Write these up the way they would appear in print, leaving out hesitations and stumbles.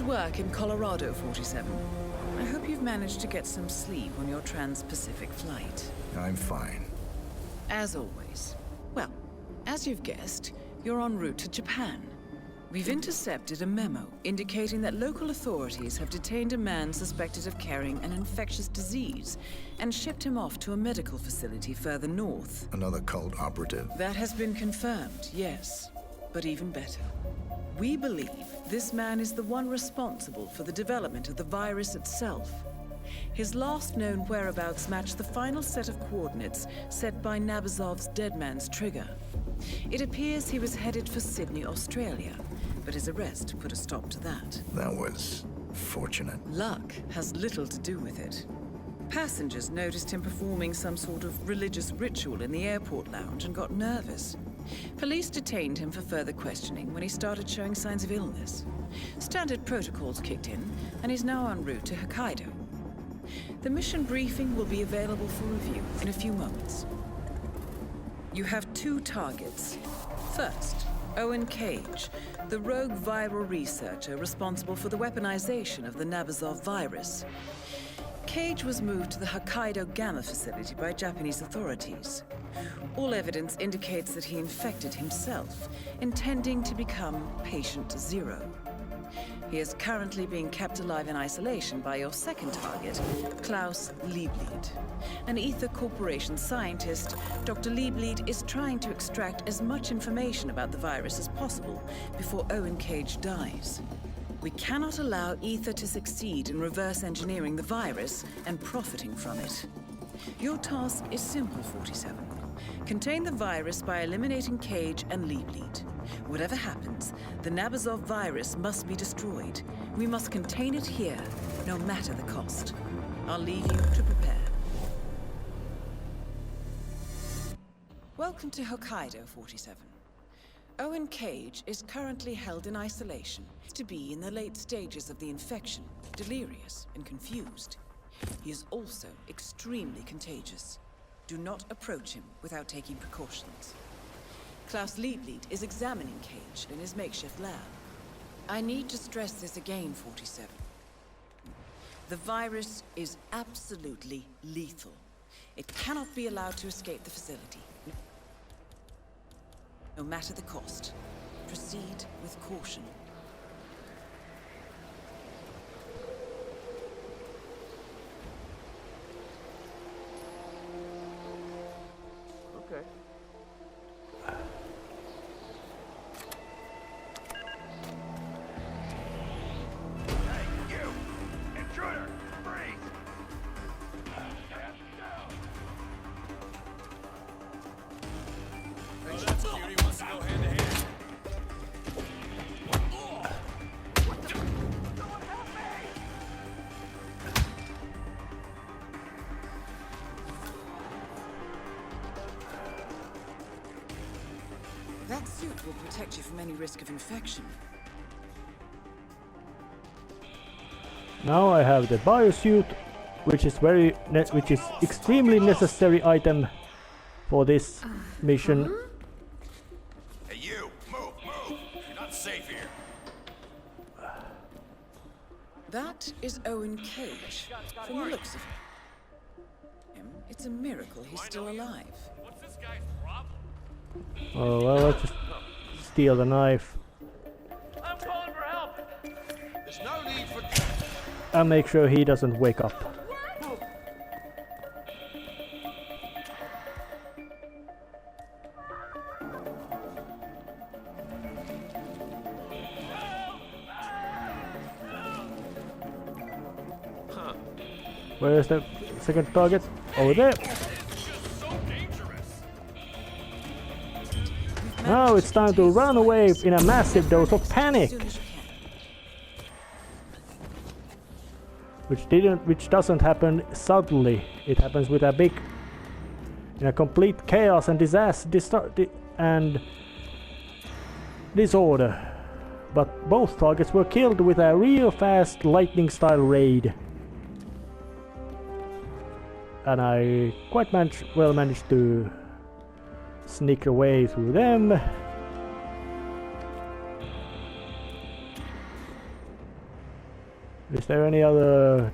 Good work in Colorado, 47. I hope you've managed to get some sleep on your trans-Pacific flight. I'm fine. As always. Well, as you've guessed, you're en route to Japan. We've intercepted a memo indicating that local authorities have detained a man suspected of carrying an infectious disease and shipped him off to a medical facility further north. Another cult operative. That has been confirmed, yes. But even better. We believe this man is the one responsible for the development of the virus itself. His last known whereabouts match the final set of coordinates set by Nabazov's dead man's trigger. It appears he was headed for Sydney, Australia, but his arrest put a stop to that. That was fortunate. Luck has little to do with it. Passengers noticed him performing some sort of religious ritual in the airport lounge and got nervous. Police detained him for further questioning when he started showing signs of illness. Standard protocols kicked in, and he's now en route to Hokkaido. The mission briefing will be available for review in a few moments. You have two targets. First, Owen Cage, the rogue viral researcher responsible for the weaponization of the Nabazov virus. Cage was moved to the Hokkaido Gamma facility by Japanese authorities. All evidence indicates that he infected himself, intending to become Patient Zero. He is currently being kept alive in isolation by your second target, Klaus Liebleed. An Ether Corporation scientist, Dr. Liebleed is trying to extract as much information about the virus as possible before Owen Cage dies. We cannot allow Ether to succeed in reverse engineering the virus and profiting from it. Your task is simple, 47. Contain the virus by eliminating Cage and Liebleed. Whatever happens, the Nabazov virus must be destroyed. We must contain it here, no matter the cost. I'll leave you to prepare. Welcome to Hokkaido, 47. Owen Cage is currently held in isolation, to be in the late stages of the infection, delirious and confused. He is also extremely contagious. Do not approach him without taking precautions. Klaus Liebleed is examining Cage in his makeshift lab. I need to stress this again, 47. The virus is absolutely lethal. It cannot be allowed to escape the facility. No matter the cost, proceed with caution. Okay. Hey, you! Intruder! Freeze! That cutie wants to go hand to hand. Someone help me! That suit will protect you from any risk of infection. Now I have the biosuit, which is extremely necessary item for this mission. Hey, you! Move! Move! You're not safe here. That is Owen Cage, from the looks of him. It's a miracle he's still alive. What's this guy's problem? Oh well, let's just steal the knife I'm calling for help. There's no need for... and make sure he doesn't wake up. Where is the second target? Over there. It's just so dangerous. Now it's time to run away in a massive dose of panic, which doesn't happen suddenly. It happens with a complete chaos and disaster and disorder. But both targets were killed with a real fast lightning-style raid. And I quite well managed to sneak away through them. Is there any other...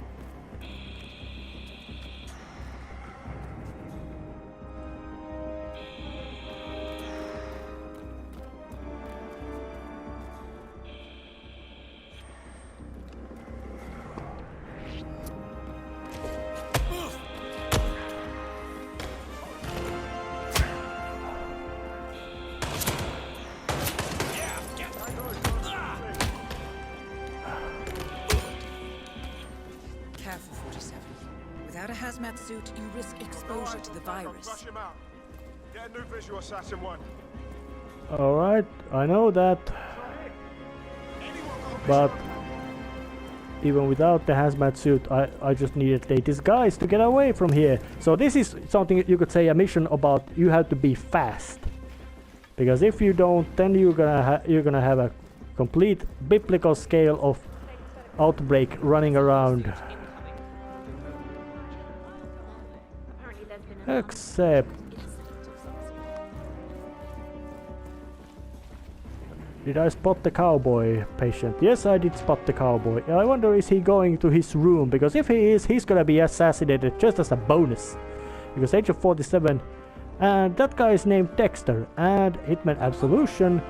Careful, 47. Without a hazmat suit, you risk exposure to the virus. Rush him out. Get a new visual, Assassin 1. Alright, I know that. But even without the hazmat suit, I just needed a disguise to get away from here. So this is something you could say a mission about you have to be fast. Because if you don't, then you're gonna have a complete biblical scale of outbreak running around. Except... Did I spot the cowboy patient? Yes, I did spot the cowboy. I wonder, is he going to his room? Because if he is, he's gonna be assassinated just as a bonus. Because Age of 47, and that guy is named Dexter. And Hitman Absolution,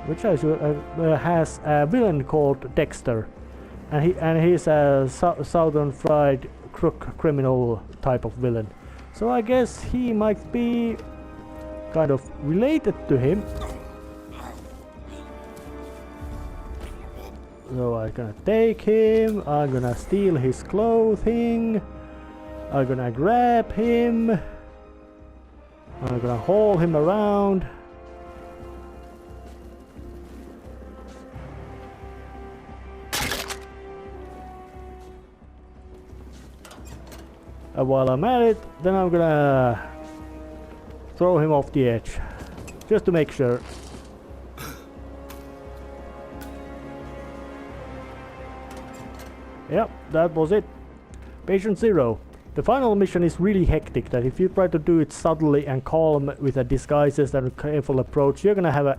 which has a villain called Dexter, and he's a southern fried crook criminal type of villain. So I guess he might be kind of related to him. So I'm gonna take him, I'm gonna steal his clothing, I'm gonna grab him, I'm gonna haul him around. And while I'm at it, then I'm gonna throw him off the edge, just to make sure. Yep, that was it. Patient 0. The final mission is really hectic, that if you try to do it subtly and calm with a disguises and a careful approach, you're gonna have a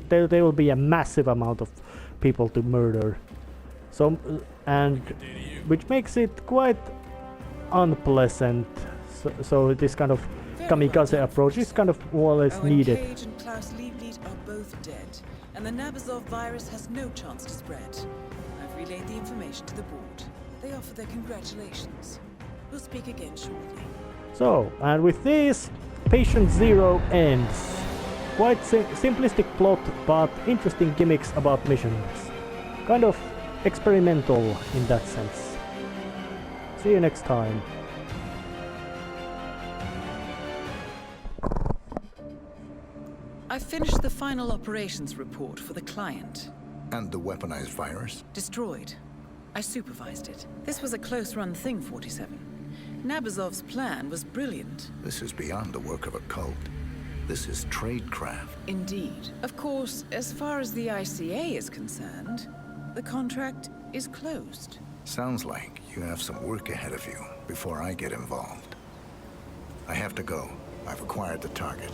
there will be a massive amount of people to murder. So, and which makes it quite unpleasant. So this kind of kamikaze approach is kind of more or less needed. Cage and Klaus Lieblit are both dead, and the Nabazov virus has no chance to spread. I've relayed the information to the board. They offer their congratulations. We'll speak again shortly. So, and with this, Patient 0 ends. Quite simplistic plot, but interesting gimmicks about missions. Kind of experimental in that sense. See you next time. I finished the final operations report for the client. And the weaponized virus? Destroyed. I supervised it. This was a close-run thing, 47. Nabazov's plan was brilliant. This is beyond the work of a cult. This is tradecraft. Indeed. Of course, as far as the ICA is concerned, the contract is closed. Sounds like you have some work ahead of you before I get involved. I have to go. I've acquired the target.